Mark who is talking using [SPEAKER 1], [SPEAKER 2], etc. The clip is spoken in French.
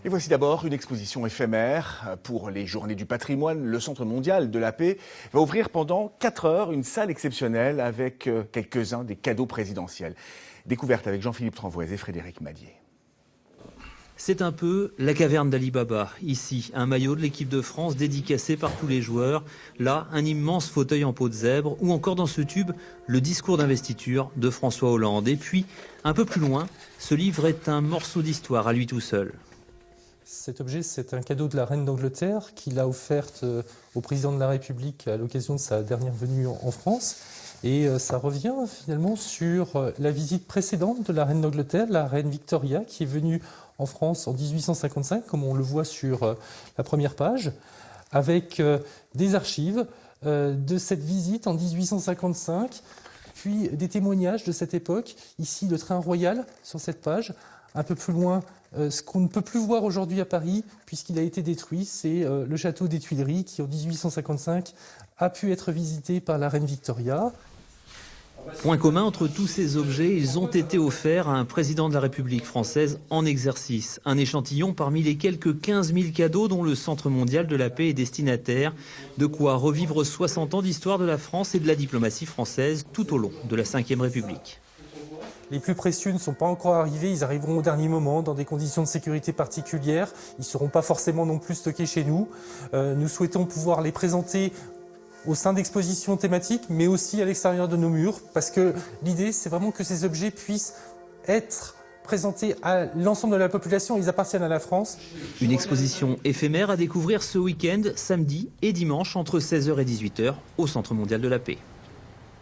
[SPEAKER 1] Et voici d'abord une exposition éphémère. Pour les Journées du patrimoine, le Centre mondial de la paix va ouvrir pendant 4 heures une salle exceptionnelle avec quelques-uns des cadeaux présidentiels. Découverte avec Jean-Philippe Tranvoise et Frédéric Madier.
[SPEAKER 2] C'est un peu la caverne d'Ali Baba. Ici, un maillot de l'équipe de France dédicacé par tous les joueurs. Là, un immense fauteuil en peau de zèbre. Ou encore dans ce tube, le discours d'investiture de François Hollande. Et puis, un peu plus loin, ce livre est un morceau d'histoire à lui tout seul.
[SPEAKER 3] Cet objet, c'est un cadeau de la reine d'Angleterre qu'il a offerte au président de la République à l'occasion de sa dernière venue en France. Et ça revient finalement sur la visite précédente de la reine d'Angleterre, la reine Victoria, qui est venue en France en 1855, comme on le voit sur la première page, avec des archives de cette visite en 1855, puis des témoignages de cette époque. Ici, le train royal sur cette page. Un peu plus loin, ce qu'on ne peut plus voir aujourd'hui à Paris, puisqu'il a été détruit, c'est le château des Tuileries, qui en 1855 a pu être visité par la reine Victoria.
[SPEAKER 2] Point commun entre tous ces objets, ils ont été offerts à un président de la République française en exercice. Un échantillon parmi les quelques 15 000 cadeaux dont le Centre mondial de la paix est destinataire. De quoi revivre 60 ans d'histoire de la France et de la diplomatie française tout au long de la Ve République.
[SPEAKER 3] Les plus précieux ne sont pas encore arrivés, ils arriveront au dernier moment dans des conditions de sécurité particulières. Ils ne seront pas forcément non plus stockés chez nous. Nous souhaitons pouvoir les présenter au sein d'expositions thématiques, mais aussi à l'extérieur de nos murs, parce que l'idée, c'est vraiment que ces objets puissent être présentés à l'ensemble de la population. Ils appartiennent à la France.
[SPEAKER 2] Une exposition éphémère à découvrir ce week-end, samedi et dimanche, entre 16h et 18h, au Centre mondial de la paix.